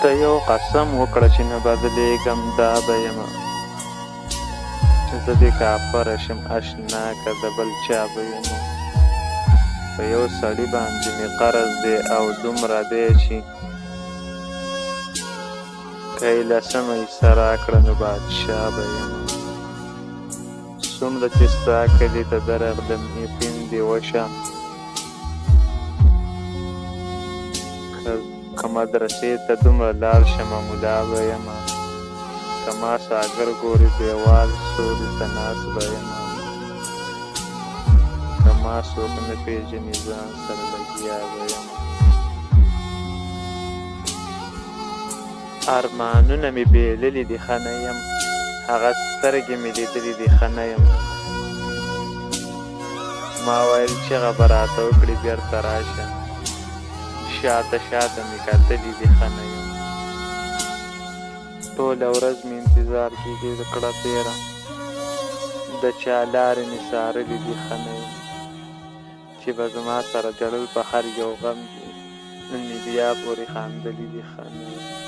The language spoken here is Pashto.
ته یو قسم وکړه چې نه بدلېږم دا به یمه چې زه دې کافره شم اشنا که د بل چا به یمه په یو سړي باندې مې قرض دی او دومره دی چې که یې لسمه حصه راکړه نو بادشاه به یمه څومره چې ستا کلي ته درغلم یقین دې وشه که مدرسې ته دومره لاړ شمه ملا به یمه که ما ساګر ګوري دیوال سوري ته ناست به یمه که ما څوک نه پېژني ځان سره لګیا به یمه ارمانونه مې بېللي دي ښه نه یم هغه سترګې مې لیدلي دي ښه نه یم ما ویل چغه به راته وکړي بېرته راشه شاته شاته مې کتلي دي ښه نه یم ټوله ورځ مې انتظار کېږي د کړه تېره د چا لارې مې څارلي دي ښه نه یم چې به زما سره جړل په هر یو غم کې نن مې بیا پورې خاندلي دي ښه نه یم